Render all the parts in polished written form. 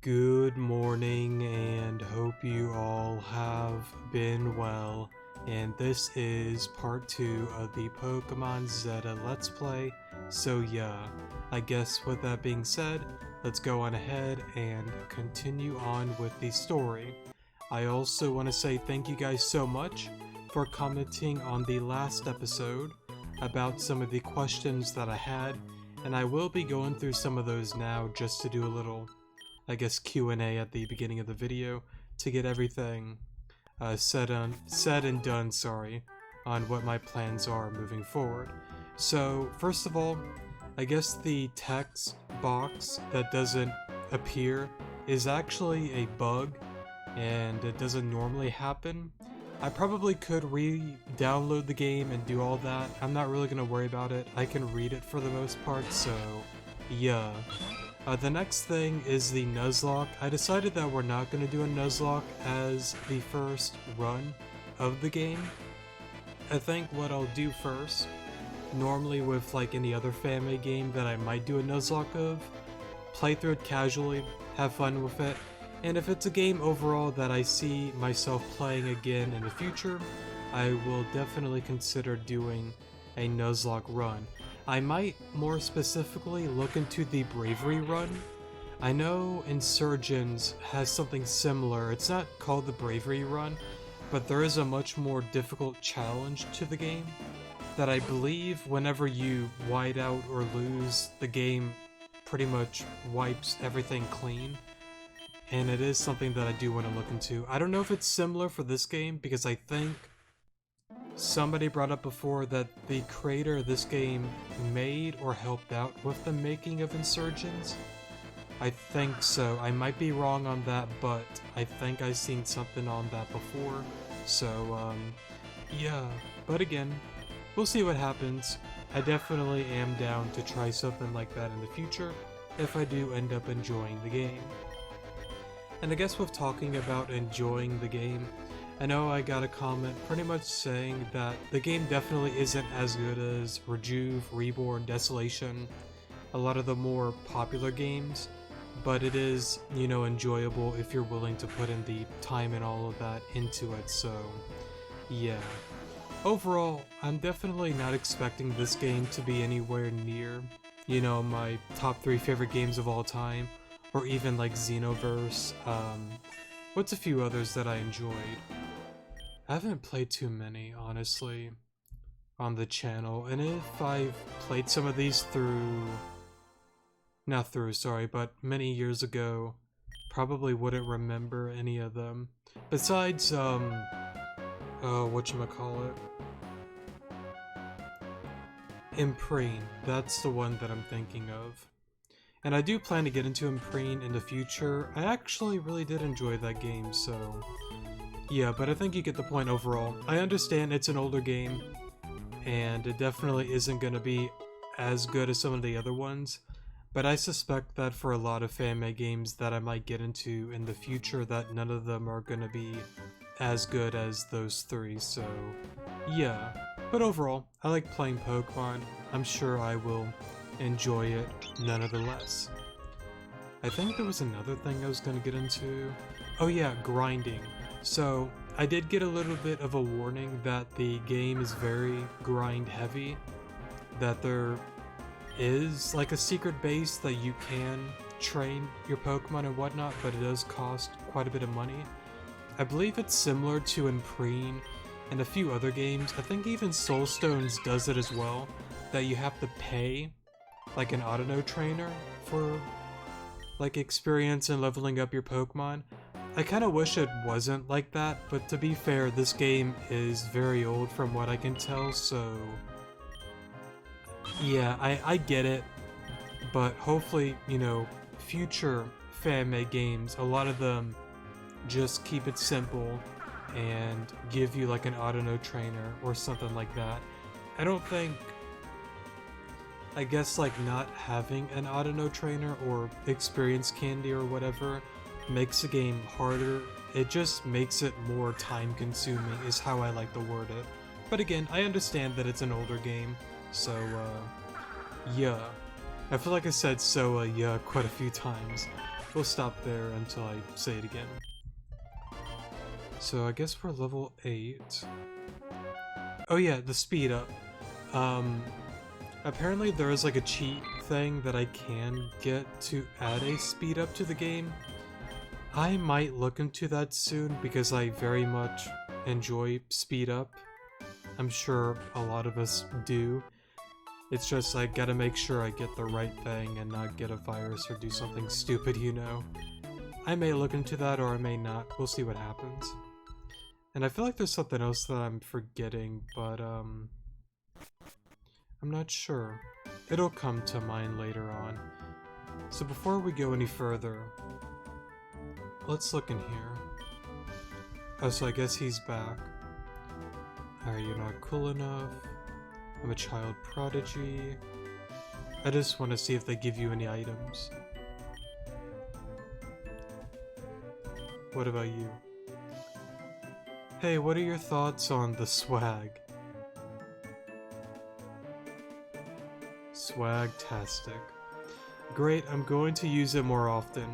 Good morning and hope you all have been well, and this is part 2 of the Pokemon Zeta Let's Play. So yeah, I guess with that being said, let's go on ahead and continue on with the story. I also want to say thank you guys so much for commenting on the last episode about some of the questions that I had, and I will be going through some of those now just to do a little Q&A at the beginning of the video to get everything said and done, on what my plans are moving forward. So first of all, I guess the text box that doesn't appear is actually a bug and it doesn't normally happen. I probably could re-download the game and do all that. I'm not really gonna worry about it. I can read it for the most part, so yeah. The next thing is the Nuzlocke. I decided that we're not going to do a Nuzlocke as the first run of the game. I think what I'll do first, normally with like any other fan-made game that I might do a Nuzlocke of, play through it casually, have fun with it, and if it's a game overall that I see myself playing again in the future, I will definitely consider doing a Nuzlocke run. I might more specifically look into the Bravery run. I know Insurgents has something similar. It's not called the Bravery run, but there is a much more difficult challenge to the game that I believe whenever you white out or lose, the game pretty much wipes everything clean. And it is something that I do want to look into. I don't know if it's similar for this game because I think somebody brought up before that the creator of this game made or helped out with the making of Insurgents. I think so. I might be wrong on that, but I think I've seen something on that before. So, yeah. But again, we'll see what happens. I definitely am down to try something like that in the future if I do end up enjoying the game. And I guess with talking about enjoying the game, I know I got a comment pretty much saying that the game definitely isn't as good as Rejuve, Reborn, Desolation, a lot of the more popular games, but it is, enjoyable if you're willing to put in the time and all of that into it, so yeah. Overall, I'm definitely not expecting this game to be anywhere near, my top 3 favorite games of all time, or even like Xenoverse. What's a few others that I enjoyed? I haven't played too many, honestly, on the channel, and if I've played some of these but many years ago, probably wouldn't remember any of them. Besides, whatchamacallit? Imprene, that's the one that I'm thinking of. And I do plan to get into Imprene in the future. I actually really did enjoy that game, so yeah, but I think you get the point overall. I understand it's an older game, and it definitely isn't going to be as good as some of the other ones, but I suspect that for a lot of fan-made games that I might get into in the future, that none of them are going to be as good as those 3, so yeah. But overall, I like playing Pokemon. I'm sure I will enjoy it nonetheless. I think there was another thing I was going to get into. Oh yeah, grinding. So, I did get a little bit of a warning that the game is very grind heavy, that there is like a secret base that you can train your Pokemon and whatnot, but it does cost quite a bit of money. I believe it's similar to Imprene and a few other games. I think even Soulstones does it as well, that you have to pay like an Autono trainer for like experience and leveling up your Pokemon. I kind of wish it wasn't like that, but to be fair, this game is very old from what I can tell, so yeah, I get it, but hopefully, future fan-made games, a lot of them just keep it simple and give you like an Autono trainer or something like that. I guess like not having an Autono trainer or experience candy or whatever makes the game harder. It just makes it more time consuming is how I like to word it. But again, I understand that it's an older game, so yeah. I feel like I said so yeah quite a few times. we'll stop there until I say it again. So I guess we're level 8. Oh yeah, the speed up. Apparently there is like a cheat thing that I can get to add a speed up to the game. I might look into that soon because I very much enjoy speed up. I'm sure a lot of us do. It's just I gotta make sure I get the right thing and not get a virus or do something stupid, you know. I may look into that or I may not. We'll see what happens. And I feel like there's something else that I'm forgetting, but I'm not sure. It'll come to mind later on. So before we go any further, let's look in here. Oh, so I guess he's back. Alright, you're not cool enough. I'm a child prodigy. I just want to see if they give you any items. What about you? Hey, what are your thoughts on the swag? Swag-tastic. Great, I'm going to use it more often.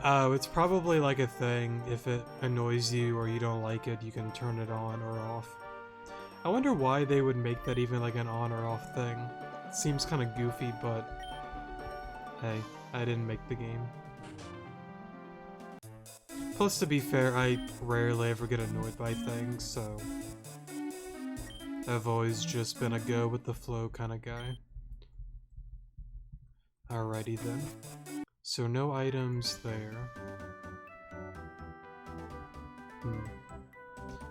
Oh, it's probably like a thing. If it annoys you or you don't like it, you can turn it on or off. I wonder why they would make that even like an on or off thing. It seems kind of goofy, but hey, I didn't make the game. Plus, to be fair, I rarely ever get annoyed by things, so I've always just been a go with the flow kind of guy. Alrighty then. So no items there.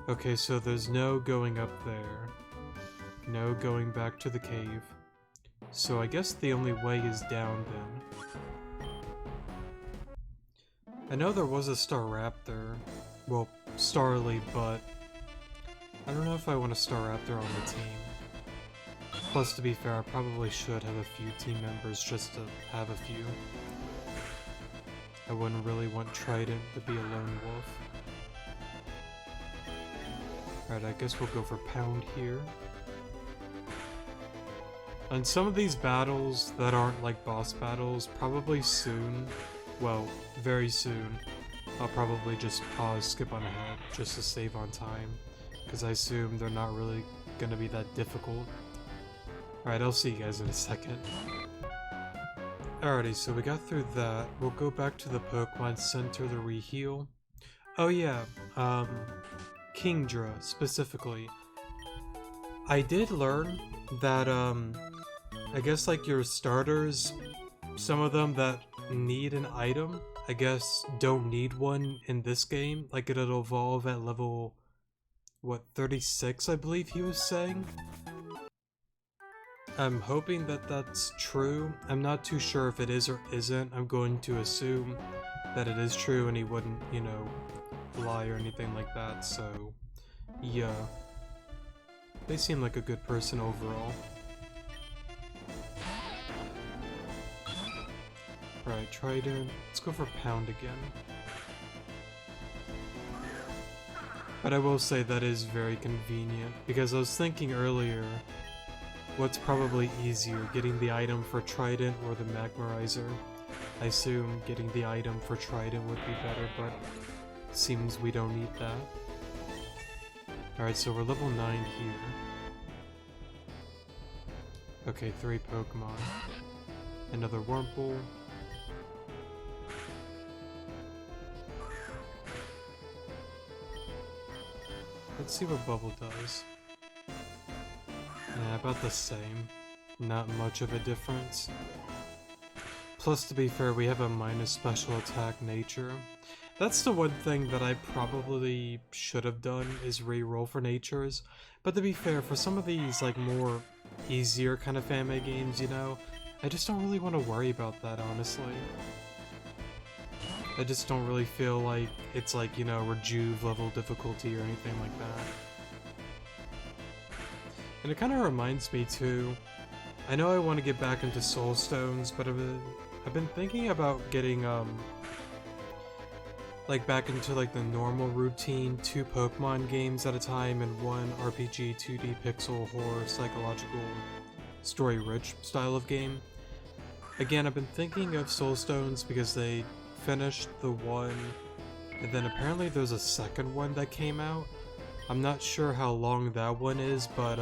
Okay, so there's no going up there. No going back to the cave. So I guess the only way is down then. I know there was a Staraptor. Well, Starly, but I don't know if I want a Staraptor on the team. Plus, to be fair, I probably should have a few team members just to have a few. I wouldn't really want Trident to be a lone wolf. Alright, I guess we'll go for Pound here. And some of these battles that aren't like boss battles, probably soon, well, very soon, I'll probably just pause, skip on ahead, just to save on time. Because I assume they're not really gonna be that difficult. Alright, I'll see you guys in a second. Alrighty, so we got through that. We'll go back to the Pokemon Center to re-heal. Oh yeah, Kingdra, specifically. I did learn that, I guess like your starters, some of them that need an item, I guess don't need one in this game. Like it'll evolve at level, what, 36 I believe he was saying? I'm hoping that that's true. I'm not too sure if it is or isn't. I'm going to assume that it is true and he wouldn't, you know, lie or anything like that, so yeah. They seem like a good person overall. Right, Trident. Let's go for Pound again. But I will say that is very convenient, because I was thinking earlier, what's probably easier, getting the item for Trident or the Magmarizer? I assume getting the item for Trident would be better, but seems we don't need that. Alright, so we're level 9 here. Okay, 3 Pokemon. Another Wurmple. Let's see what Bubble does. Yeah, about the same. Not much of a difference. Plus, to be fair, we have a minus special attack nature. That's the one thing that I probably should have done, is re-roll for natures. But to be fair, for some of these, like, more easier kind of anime games, you know, I just don't really want to worry about that, honestly. I just don't really feel like it's like, you know, Rejuve level difficulty or anything like that. And it kind of reminds me too, I know I want to get back into Soul Stones, but I've been thinking about getting, like back into like the normal routine, 2 Pokemon games at a time and 1 RPG 2D pixel horror psychological story rich style of game. Again, I've been thinking of Soul Stones because they finished the one, and then apparently there's a second one that came out. I'm not sure how long that one is, but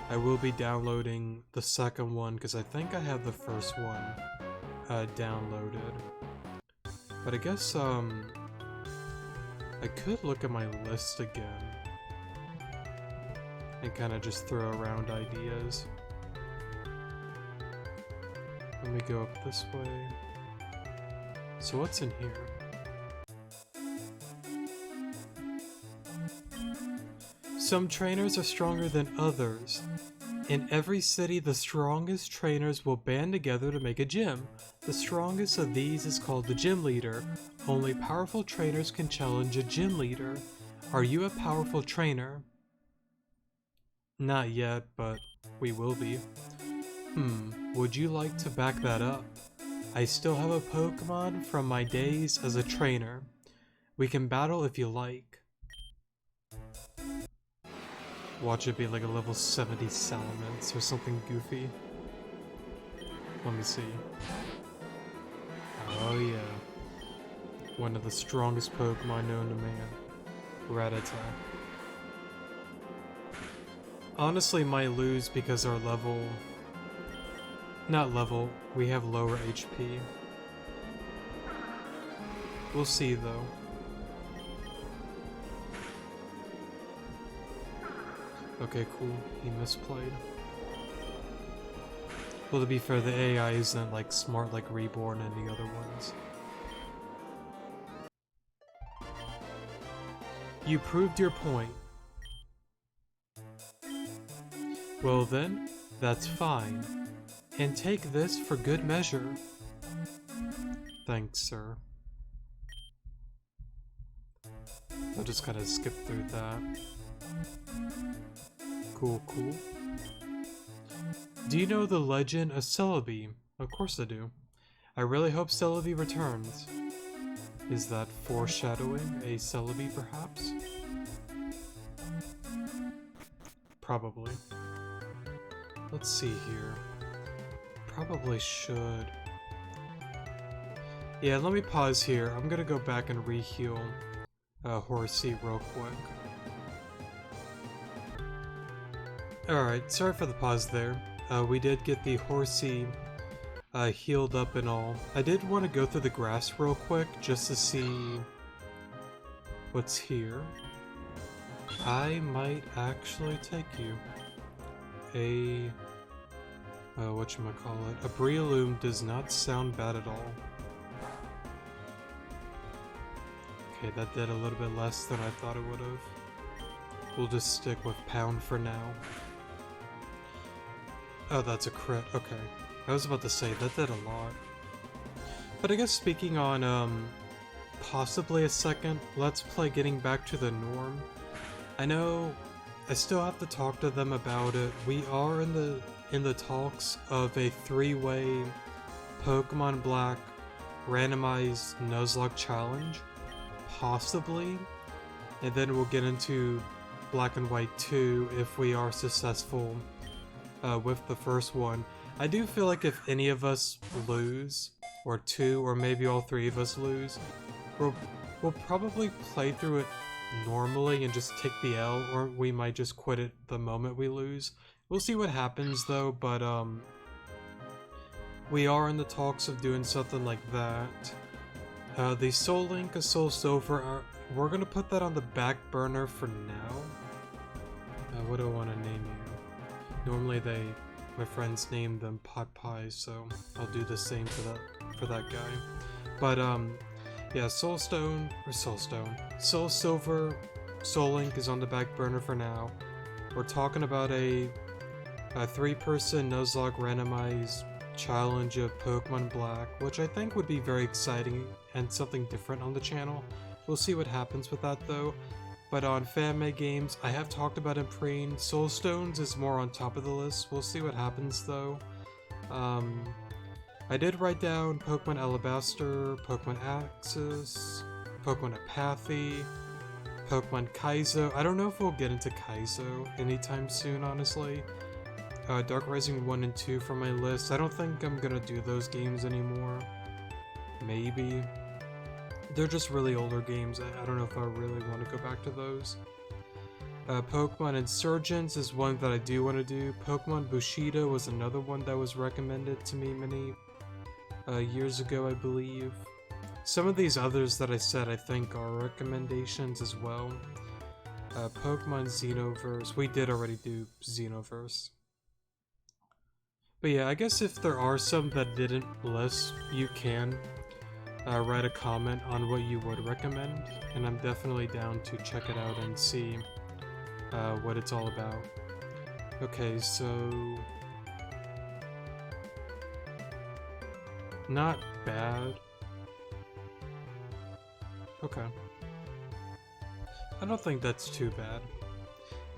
I will be downloading the second one because I think I have the first one downloaded. But I guess I could look at my list again and kind of just throw around ideas. Let me go up this way. So what's in here? Some trainers are stronger than others. In every city, the strongest trainers will band together to make a gym. The strongest of these is called the gym leader. Only powerful trainers can challenge a gym leader. Are you a powerful trainer? Not yet, but we will be. Would you like to back that up? I still have a Pokemon from my days as a trainer. We can battle if you like. Watch it be like a level 70 Salamence or something goofy. Let me see. Oh yeah. One of the strongest Pokemon known to man. Rattata. Honestly might lose because our level... Not level, we have lower HP. We'll see though. Okay, cool. He misplayed. Well, to be fair, the AI isn't like smart like Reborn and the other ones. You proved your point. Well then, that's fine. And take this for good measure. Thanks, sir. I'll just kind of skip through that. Cool, cool. Do you know the legend of Celebi? Of course I do. I really hope Celebi returns. Is that foreshadowing a Celebi, perhaps? Probably. Let's see here. Probably should. Yeah, let me pause here. I'm gonna go back and re-heal Horsey real quick. Alright, sorry for the pause there. We did get the Horsey healed up and all. I did want to go through the grass real quick just to see what's here. I might actually take you. Whatchamacallit. A Breloom does not sound bad at all. Okay, that did a little bit less than I thought it would have. We'll just stick with Pound for now. Oh, that's a crit. Okay. I was about to say, that did a lot. But I guess speaking on, possibly a second Let's Play getting back to the norm, I know I still have to talk to them about it. We are in the talks of a 3-way Pokemon Black randomized Nuzlocke challenge. Possibly. And then we'll get into Black and White 2 if we are successful with the first one. I do feel like if any of us lose, or two, or maybe all three of us lose, we'll probably play through it normally and just take the L, or we might just quit it the moment we lose. We'll see what happens though, but we are in the talks of doing something like that. The Soul Link, a Soul Silver, we're gonna put that on the back burner for now. What do I want to name you? Normally my friends name them Pot Pies, so I'll do the same for that guy. But yeah, Soul Silver, Soul Link is on the back burner for now. We're talking about a 3-person Nuzlocke randomized challenge of Pokemon Black, which I think would be very exciting and something different on the channel. We'll see what happens with that though. But on fan-made games, I have talked about Imprene. Soulstones is more on top of the list. We'll see what happens though. I did write down Pokemon Alabaster, Pokemon Axis, Pokemon Apathy, Pokemon Kaizo. I don't know if we'll get into Kaizo anytime soon, honestly. Dark Rising 1 and 2 from my list. I don't think I'm gonna do those games anymore. maybe. They're just really older games. I don't know if I really want to go back to those. Pokemon Insurgents is one that I do want to do. Pokemon Bushido was another one that was recommended to me many years ago, I believe. Some of these others that I said I think are recommendations as well. Pokemon Xenoverse. We did already do Xenoverse. But yeah, I guess if there are some that didn't list, you can write a comment on what you would recommend, and I'm definitely down to check it out and see what it's all about. Okay, so... not bad. Okay. I don't think that's too bad.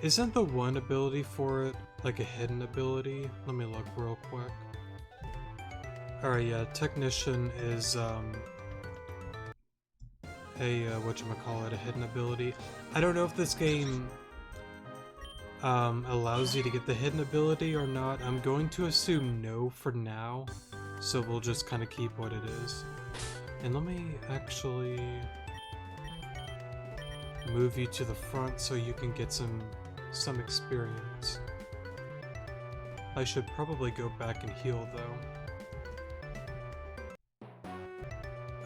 Isn't the one ability for it like a hidden ability? Let me look real quick. Alright, yeah, Technician is whatchamacallit, a hidden ability. I don't know if this game allows you to get the hidden ability or not. I'm going to assume no for now, so we'll just kind of keep what it is. And let me actually move you to the front so you can get some experience. I should probably go back and heal though.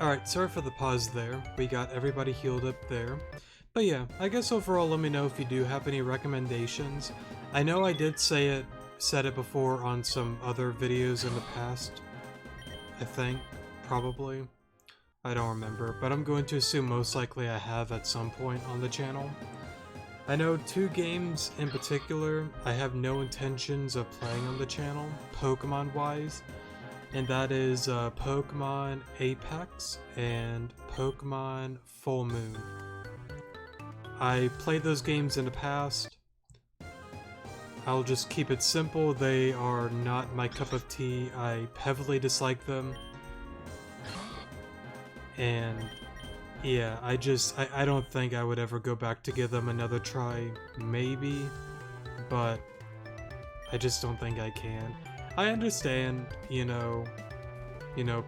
Alright, sorry for the pause there. We got everybody healed up there. But yeah, I guess overall let me know if you do have any recommendations. I know I did said it before on some other videos in the past. I think, probably. I don't remember, but I'm going to assume most likely I have at some point on the channel. I know 2 games in particular I have no intentions of playing on the channel, Pokemon-wise, and that is Pokemon Apex and Pokemon Full Moon. I played those games in the past. I'll just keep it simple, they are not my cup of tea, I heavily dislike them. And yeah, I don't think I would ever go back to give them another try, maybe, but I just don't think I can. I understand, you know,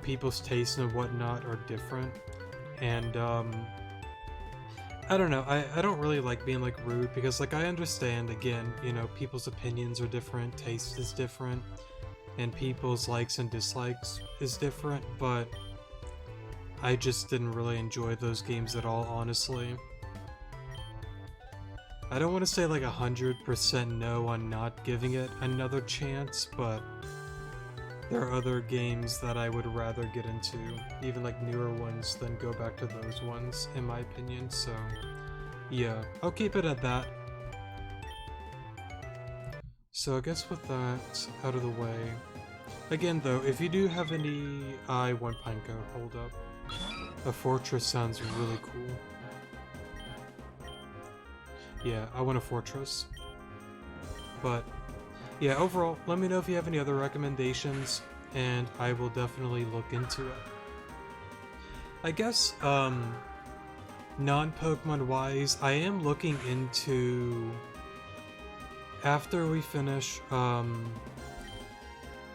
people's tastes and whatnot are different, and I don't know, I don't really like being like rude, because like I understand, again, you know, people's opinions are different, taste is different, and people's likes and dislikes is different, but I just didn't really enjoy those games at all, honestly. I don't want to say like 100% no on not giving it another chance, but there are other games that I would rather get into, even like newer ones, than go back to those ones, in my opinion, so yeah, I'll keep it at that. So I guess with that out of the way, again though, if you do have any... I want Pineco, hold up. A fortress sounds really cool. Yeah, I want a fortress. But yeah, overall, let me know if you have any other recommendations, and I will definitely look into it. I guess, non-Pokemon wise, I am looking into... after we finish,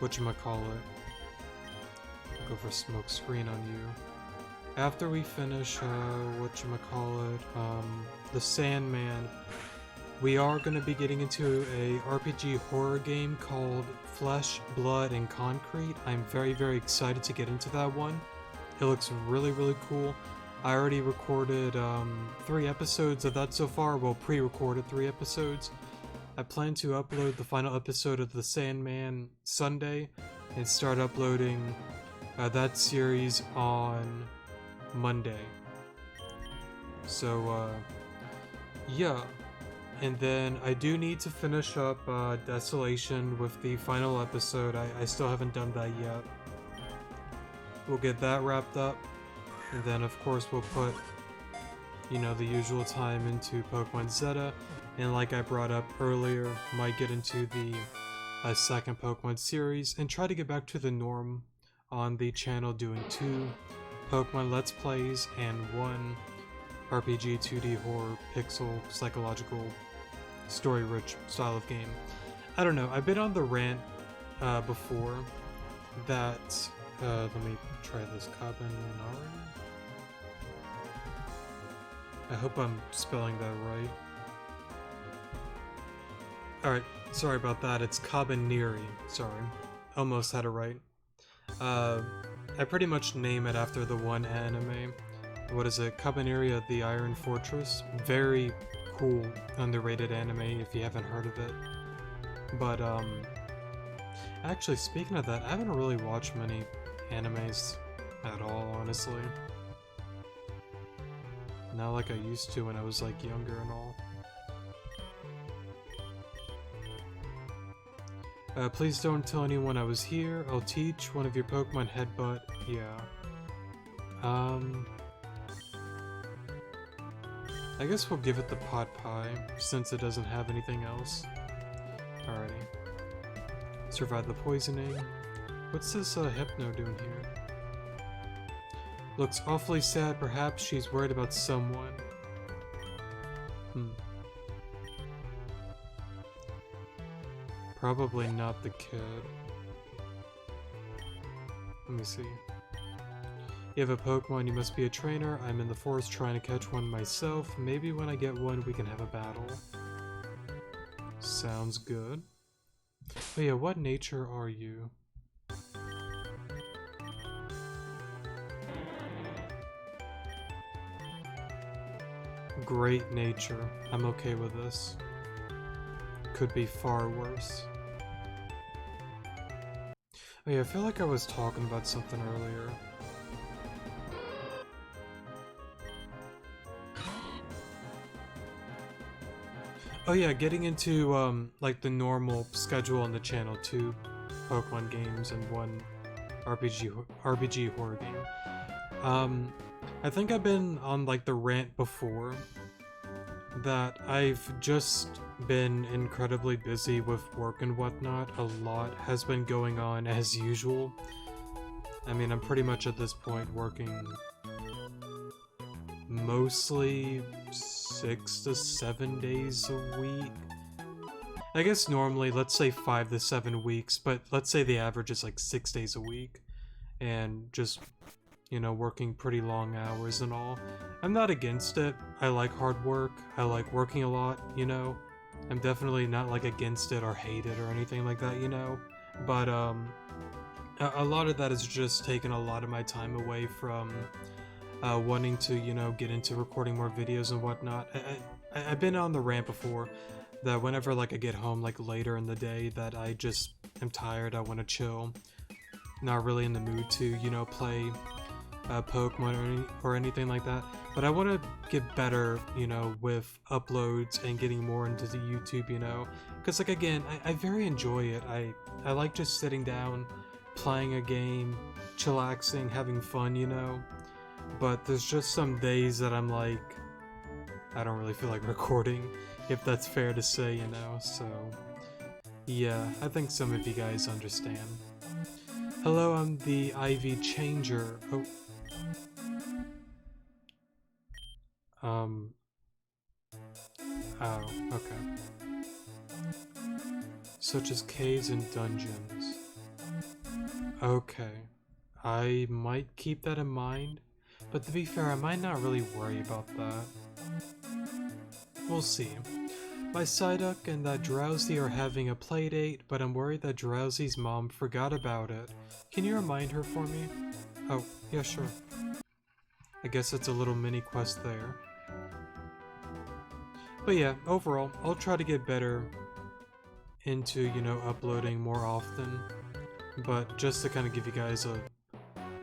whatchamacallit, go for smoke screen on you. After we finish, the Sandman, we are going to be getting into a RPG horror game called Flesh, Blood, and Concrete. I'm very, very excited to get into that one. It looks really, really cool. I already recorded 3 episodes of that so far, well, pre-recorded 3 episodes. I plan to upload the final episode of the Sandman Sunday and start uploading that series on Monday. So, yeah. And then I do need to finish up Desolation with the final episode. I still haven't done that yet. We'll get that wrapped up. And then, of course, we'll put, you know, the usual time into Pokemon Zeta. And like I brought up earlier, might get into the second Pokemon series and try to get back to the norm on the channel, doing 2 Pokemon Let's Plays and 1 RPG 2D horror pixel psychological story-rich style of game. I don't know, I've been on the rant before that Let me try this Cabanari. I hope I'm spelling that right. Alright, sorry about that, it's Cabaneri. Sorry. Almost had it right. I pretty much name it after the one anime. What is it? Cabaneri of the Iron Fortress. Very cool, underrated anime if you haven't heard of it. But, actually, speaking of that, I haven't really watched many animes at all, honestly. Not like I used to when I was, like, younger and all. Please don't tell anyone I was here. I'll teach one of your Pokemon Headbutt. Yeah. I guess we'll give it the pot pie, since it doesn't have anything else. Alrighty. Survive the poisoning. What's this Hypno doing here? Looks awfully sad. Perhaps she's worried about someone. Probably not the kid. Let me see. You have a Pokemon, you must be a trainer. I'm in the forest trying to catch one myself. Maybe when I get one, we can have a battle. Sounds good. Oh yeah, what nature are you? Great nature. I'm okay with this. Could be far worse. Oh yeah, I feel like I was talking about something earlier. Oh yeah, getting into like the normal schedule on the channel, 2 Pokemon games and 1 RPG horror game. I think I've been on like the rant before that I've just been incredibly busy with work and whatnot. A lot has been going on as usual. I mean, I'm pretty much at this point working mostly 6 to 7 days a week. I guess normally, let's say 5 to 7 weeks, but let's say the average is like 6 days a week. And just, you know, working pretty long hours and all. I'm not against it. I like hard work. I like working a lot, you know. I'm definitely not like against it or hate it or anything like that, you know. But a lot of that is just taking a lot of my time away from wanting to, you know, get into recording more videos and whatnot. I've been on the rant before that whenever like I get home like later in the day that I just am tired, I want to chill. Not really in the mood to, you know, play Pokemon or anything like that. But I want to get better, you know, with uploads and getting more into the YouTube, you know. Because, like, again, I very enjoy it. I like just sitting down, playing a game, chillaxing, having fun, you know. But there's just some days that I'm like, I don't really feel like recording, if that's fair to say, you know. So, yeah, I think some of you guys understand. Hello, I'm the IV Changer. Oh, okay. Such as caves and dungeons. Okay. I might keep that in mind, but to be fair, I might not really worry about that. We'll see. My Psyduck and that Drowsy are having a playdate, but I'm worried that Drowsy's mom forgot about it. Can you remind her for me? Oh, yeah, sure. I guess it's a little mini quest there. But yeah, overall, I'll try to get better into, you know, uploading more often. But just to kind of give you guys a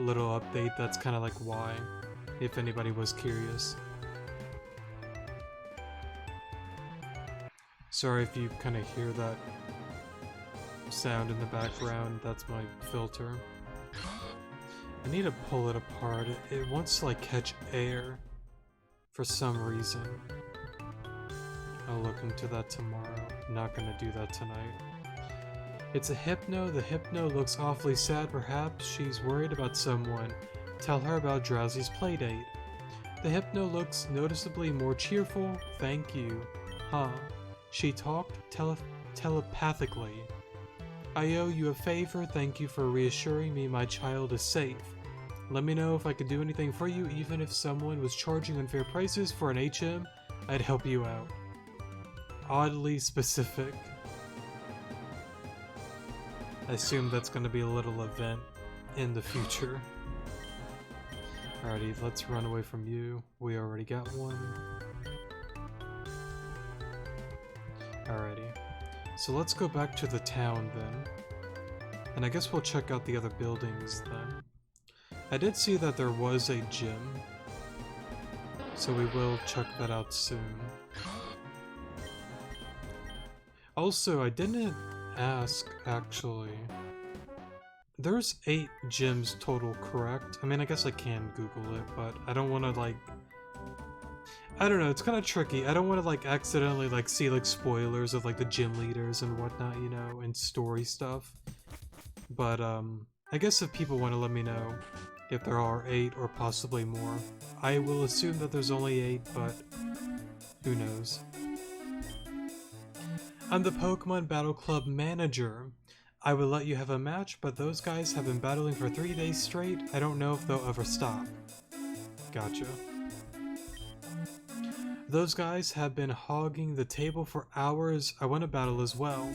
little update, that's kind of like why, if anybody was curious. Sorry if you kind of hear that sound in the background, that's my filter. I need to pull it apart. It wants to like catch air for some reason. I'll look into that tomorrow. I'm not gonna do that tonight. It's a Hypno. The Hypno looks awfully sad. Perhaps she's worried about someone. Tell her about Drowsy's playdate. The Hypno looks noticeably more cheerful. Thank you. Huh. She talked telepathically. I owe you a favor. Thank you for reassuring me my child is safe. Let me know if I could do anything for you, even if someone was charging unfair prices for an HM, I'd help you out. Oddly specific. I assume that's going to be a little event in the future. Alrighty, let's run away from you. We already got one. Alrighty. So let's go back to the town then. And I guess we'll check out the other buildings then. I did see that there was a gym, so we will check that out soon. Also, I didn't ask, actually. There's 8 gyms total, correct? I mean, I guess I can Google it, but I don't want to, like... I don't know, it's kind of tricky. I don't want to, like, accidentally, like, see, like, spoilers of, like, the gym leaders and whatnot, you know, and story stuff. But, I guess if people want to let me know if there are 8 or possibly more. I will assume that there's only 8, but who knows. I'm the Pokemon Battle Club manager. I will let you have a match, but those guys have been battling for 3 days straight. I don't know if they'll ever stop. Gotcha. Those guys have been hogging the table for hours. I want to battle as well.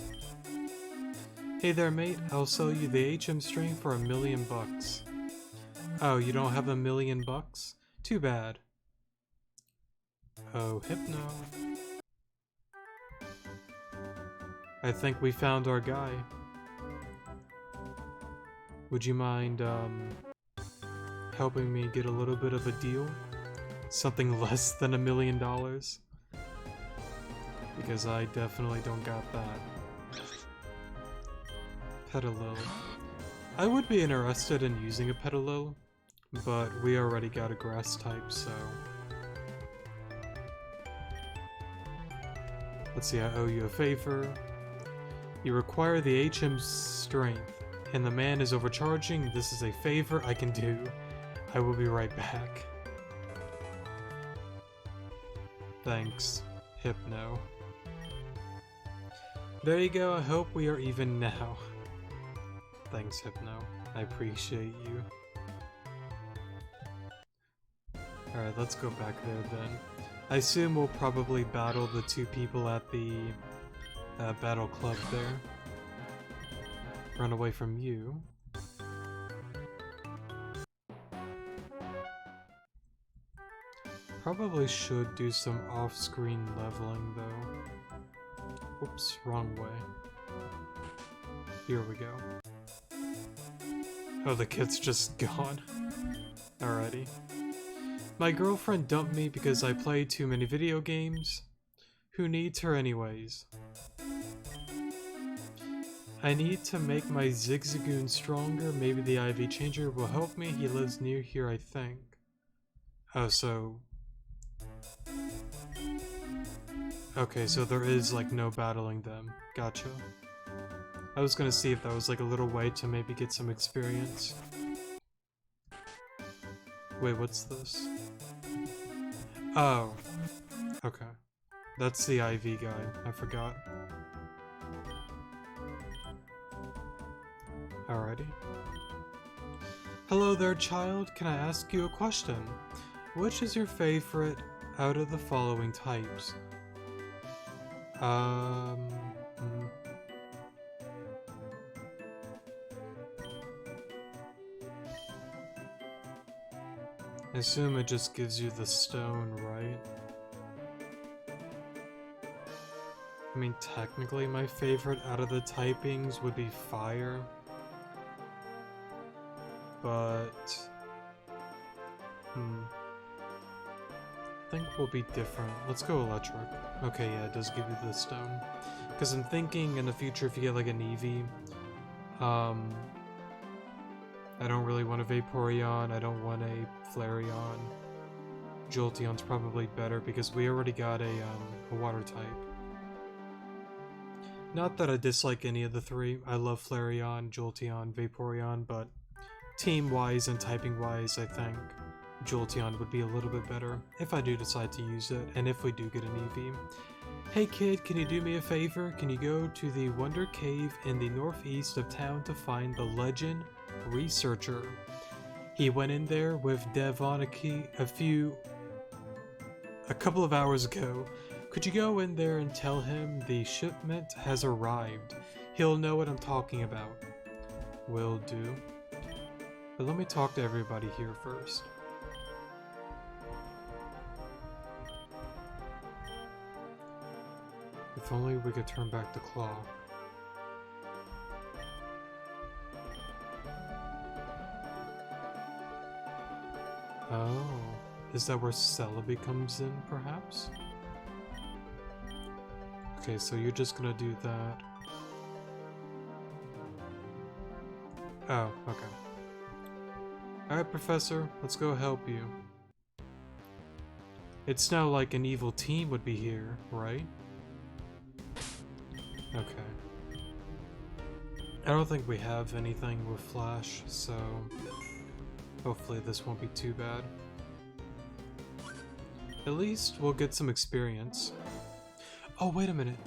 Hey there, mate. I'll sell you the HM string for $1 million. Oh, you don't have $1 million? Too bad. Oh, Hypno. I think we found our guy. Would you mind, helping me get a little bit of a deal? Something less than $1 million? Because I definitely don't got that. Petalil. I would be interested in using a Petalil, but we already got a grass type, so... Let's see, I owe you a favor. You require the HM strength, and the man is overcharging. This is a favor I can do. I will be right back. Thanks, Hypno. There you go, I hope we are even now. Thanks, Hypno. I appreciate you. Alright, let's go back there then. I assume we'll probably battle the 2 people at the battle club there. Run away from you. Probably should do some off-screen leveling though. Oops, wrong way. Here we go. Oh, the kid's just gone. Alrighty. My girlfriend dumped me because I play too many video games. Who needs her anyways? I need to make my Zigzagoon stronger. Maybe the IV changer will help me. He lives near here, I think. Oh, so... Okay, so there is, like, no battling them. Gotcha. I was gonna see if that was, like, a little way to maybe get some experience. Wait, what's this? Oh. Okay. That's the IV guy. I forgot. Alrighty. Hello there, child. Can I ask you a question? Which is your favorite out of the following types? I assume it just gives you the stone, right? I mean, technically my favorite out of the typings would be fire. But... I think we'll be different. Let's go electric. Okay, yeah, it does give you the stone. Because I'm thinking in the future if you get like an Eevee, I don't really want a Vaporeon, I don't want a Flareon. Jolteon's probably better because we already got a water type. Not that I dislike any of the 3, I love Flareon, Jolteon, Vaporeon, but team-wise and typing-wise, I think Jolteon would be a little bit better if I do decide to use it, and if we do get an Eevee. Hey kid, can you do me a favor? Can you go to the Wonder Cave in the northeast of town to find the Legend Researcher? He went in there with Devoniki a couple of hours ago. Could you go in there and tell him the shipment has arrived? He'll know what I'm talking about. Will do. But let me talk to everybody here first. If only we could turn back the clock. Oh, is that where Celebi comes in, perhaps? Okay, so you're just gonna do that. Oh, okay. Alright, Professor, let's go help you. It's now like an evil team would be here, right? Okay. I don't think we have anything with Flash, so hopefully this won't be too bad. At least we'll get some experience. Oh, wait a minute.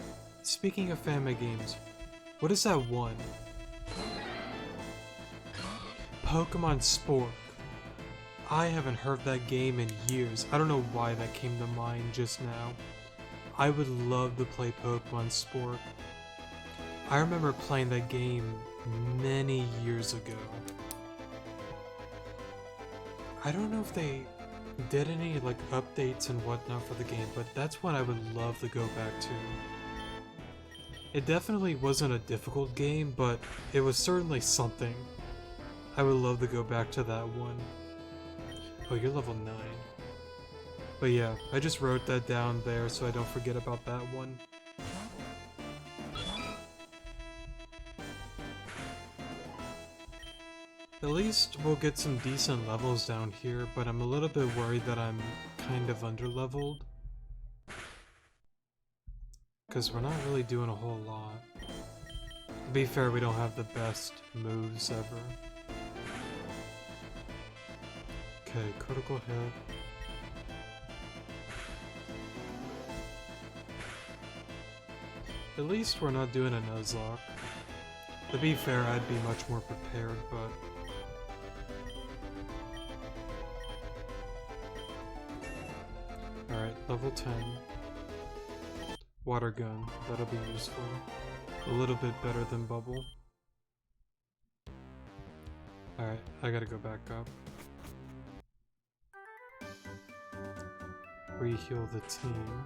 Speaking of anime games, what is that one? Pokemon Spork. I haven't heard that game in years. I don't know why that came to mind just now. I would love to play Pokemon Spork. I remember playing that game many years ago. I don't know if they did any like updates and whatnot for the game, but that's one I would love to go back to. It definitely wasn't a difficult game, but it was certainly something. I would love to go back to that one. Oh, you're level 9. But yeah, I just wrote that down there so I don't forget about that one. At least we'll get some decent levels down here, but I'm a little bit worried that I'm kind of underleveled. Because we're not really doing a whole lot. To be fair, we don't have the best moves ever. Okay, critical hit. At least we're not doing a Nuzlocke. To be fair, I'd be much more prepared, but... Alright, level 10. Water gun, that'll be useful. A little bit better than bubble. Alright, I gotta go back up. Re-heal the team.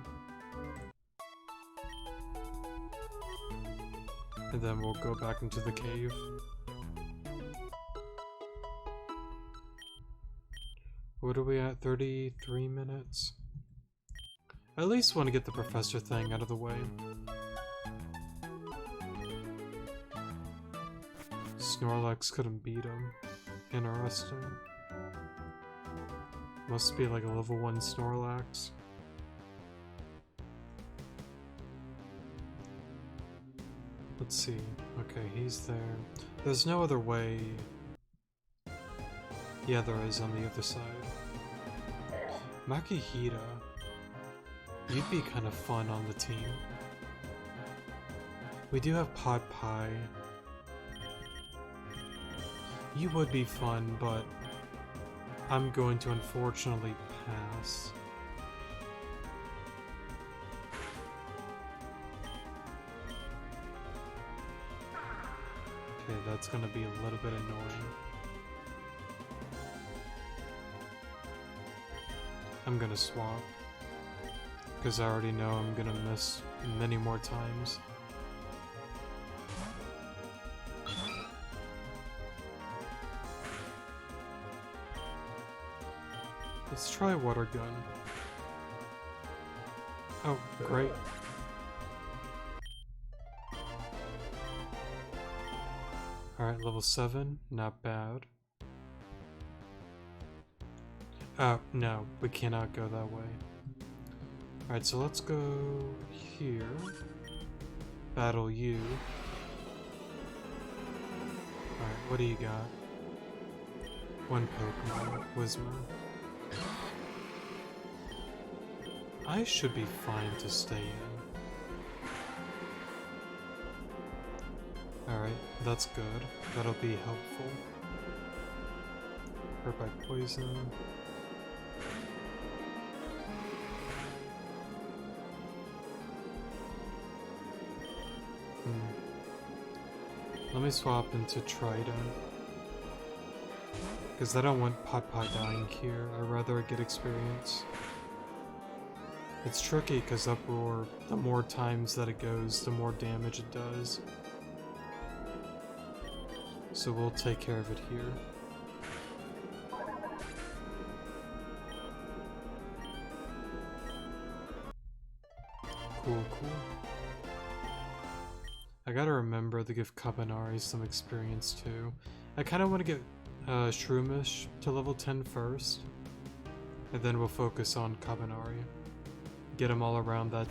And then we'll go back into the cave. What are we at? 33 minutes? I at least want to get the professor thing out of the way. Snorlax couldn't beat him. Interesting. Must be like a level 1 Snorlax. Let's see. Okay, he's there. There's no other way. Yeah, there is on the other side. Makihita. You'd be kind of fun on the team. We do have Pot Pie. You would be fun, but I'm going to unfortunately pass. Okay, that's gonna be a little bit annoying. I'm gonna swap, because I already know I'm gonna miss many more times. Let's try water gun. Oh, great. Alright, level 7, not bad. No, we cannot go that way. Alright, so let's go here. Battle you. Alright, what do you got? One Pokemon, Whismur. I should be fine to stay in. that's good. That'll be helpful. Hurt by poison. Let me swap into Trident. Because I don't want Pot Pie dying here. I'd rather get experience. It's tricky because Uproar, the more times that it goes, the more damage it does. So we'll take care of it here. Cool, cool. I gotta remember to give Kabanari some experience too. I kinda want to get Shroomish to level 10 first. And then we'll focus on Kabanari. Get him all around that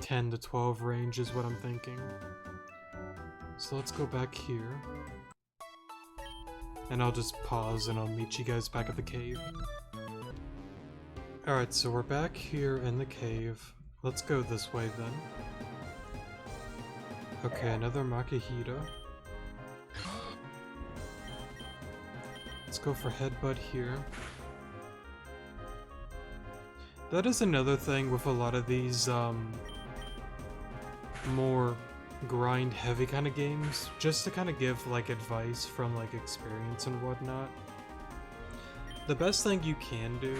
10 to 12 range is what I'm thinking. So let's go back here. And I'll just pause and I'll meet you guys back at the cave. Alright, so we're back here in the cave. Let's go this way then. Okay, another Makihita. Let's go for Headbutt here. That is another thing with a lot of these more grind heavy kind of games, just to kind of give like advice from like experience and whatnot. The best thing you can do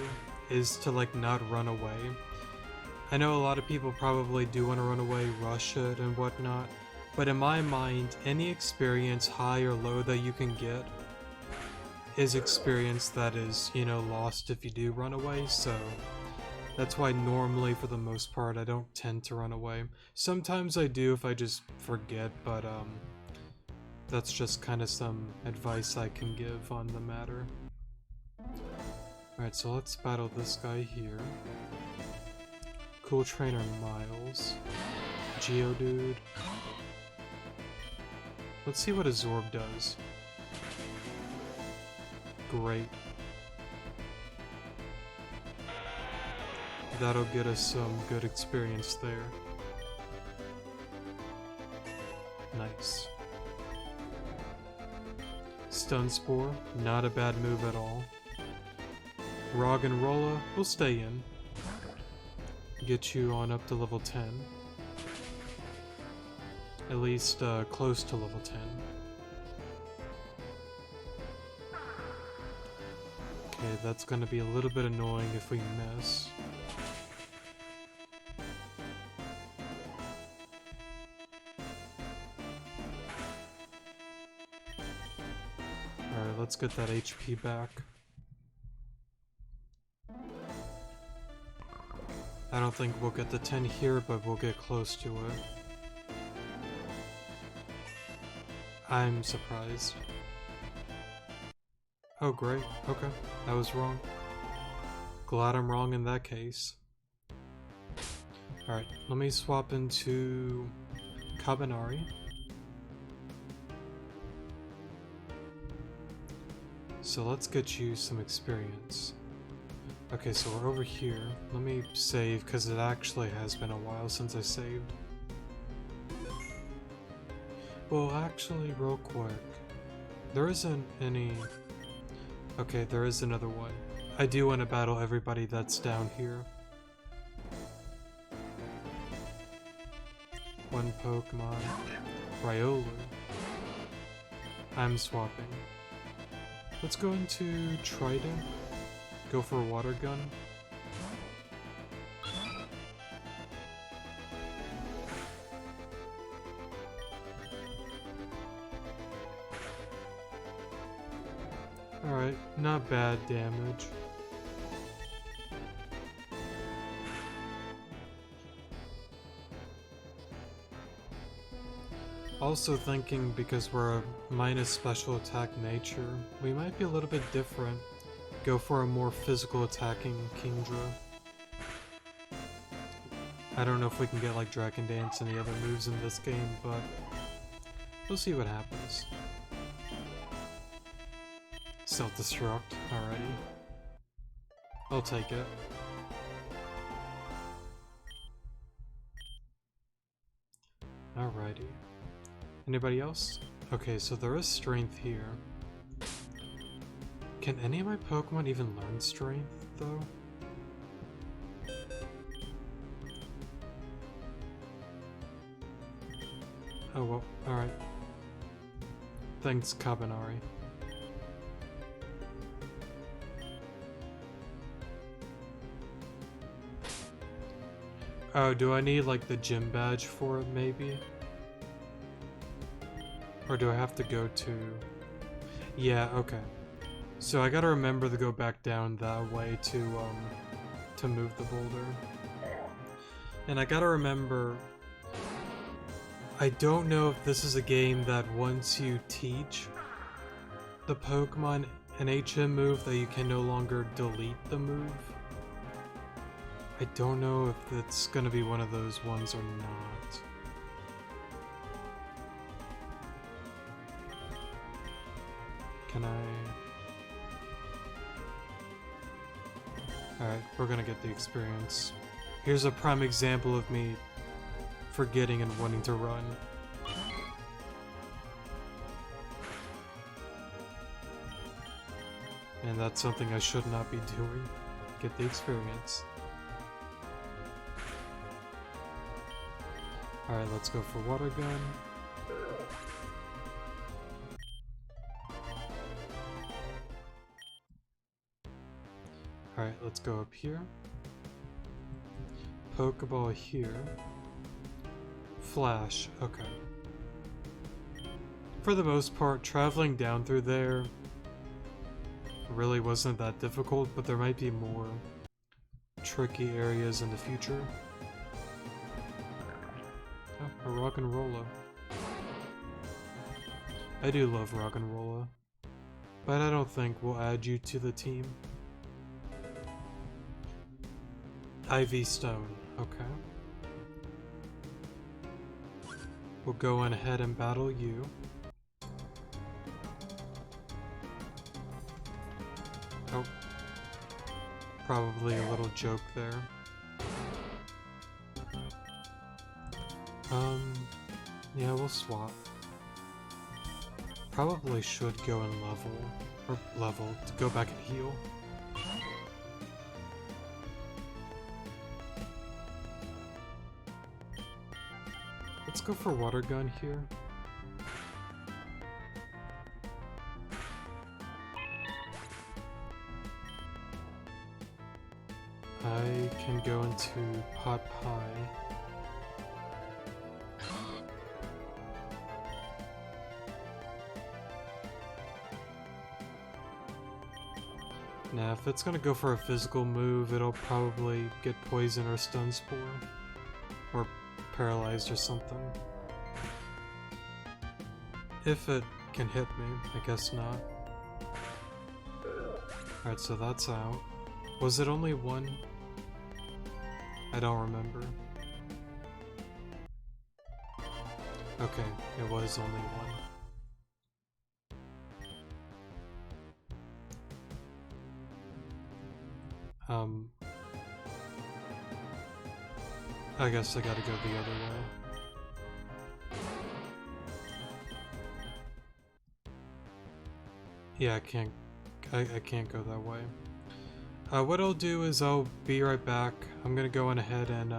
is to like not run away. I know a lot of people probably do want to run away, rush it and whatnot, but in my mind, any experience high or low that you can get is experience that is, you know, lost if you do run away, so that's why normally, for the most part, I don't tend to run away. Sometimes I do if I just forget, but that's just kind of some advice I can give on the matter. Alright, so let's battle this guy here. Cool Trainer Miles. Geodude. Let's see what Absorb does. Great. That'll get us some good experience there. Nice. Stun Spore, not a bad move at all. Roggenrola will stay in. Get you on up to level 10. At least close to level 10. Okay, that's gonna be a little bit annoying if we miss. Alright, let's get that HP back. I don't think we'll get the 10 here, but we'll get close to it. I'm surprised. Oh great, okay, I was wrong. Glad I'm wrong in that case. Alright, let me swap into Kabanari. So let's get you some experience. Okay, so we're over here. Let me save, because it actually has been a while since I saved. Well, actually, real quick. There isn't any... Okay, there is another one. I do want to battle everybody that's down here. One Pokemon. Riolu. I'm swapping. Let's go into Trident. Go for a Water Gun. Alright, not bad damage. Also thinking, because we're a minus special attack nature, we might be a little bit different. Go for a more physical attacking Kingdra. I don't know if we can get like Dragon Dance and the other moves in this game, but we'll see what happens. Self-destruct, alrighty. I'll take it. Alrighty. Anybody else? Okay, so there is strength here. Can any of my Pokemon even learn strength, though? Oh well, alright. Thanks, Kabanari. Oh, do I need like the gym badge for it maybe? Or do I have to go to... Yeah, okay. So I gotta remember to go back down that way to move the boulder. And I gotta remember... I don't know if this is a game that once you teach the Pokemon an HM move that you can no longer delete the move. I don't know if it's gonna be one of those ones or not. Can I... Alright, we're gonna get the experience. Here's a prime example of me forgetting and wanting to run. And that's something I should not be doing. Get the experience. Alright, let's go for Water Gun. Alright, let's go up here. Pokeball here. Flash, okay. For the most part, traveling down through there really wasn't that difficult, but there might be more tricky areas in the future. Oh, a Rock and Rolla. I do love Rock and Rolla, but I don't think we'll add you to the team. Ivy Stone, okay. We'll go on ahead and battle you. Oh. Probably a little joke there. Yeah, we'll swap. Probably should go and level, to go back and heal. Let's go for Water Gun here. I can go into Pot Pie. Now, if it's gonna go for a physical move, it'll probably get Poison or Stun Spore. Or Paralyzed or something. If it can hit me, I guess not. Alright, so that's out. Was it only one? I don't remember. Okay, it was only one. I guess I gotta go the other way. Yeah, I can't go that way. What I'll do is I'll be right back. I'm gonna go on ahead and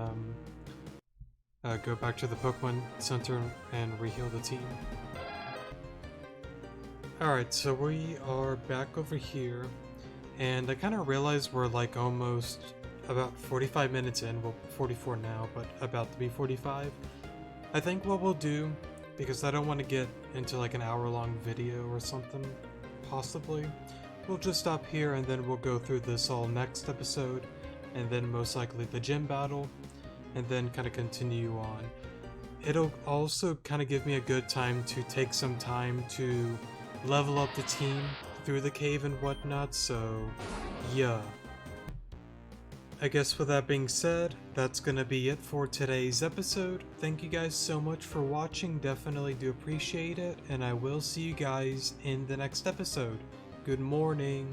go back to the Pokemon Center and re-heal the team. Alright, so we are back over here, and I kind of realized we're like almost about 45 minutes in. Well, 44 now, but about to be 45. I think what we'll do, because I don't want to get into like an hour-long video or something, possibly, we'll just stop here and then we'll go through this all next episode, and then most likely the gym battle, and then kind of continue on. It'll also kind of give me a good time to take some time to level up the team through the cave and whatnot, so yeah. I guess with that being said, that's gonna be it for today's episode. Thank you guys so much for watching, definitely do appreciate it, and I will see you guys in the next episode. Good morning.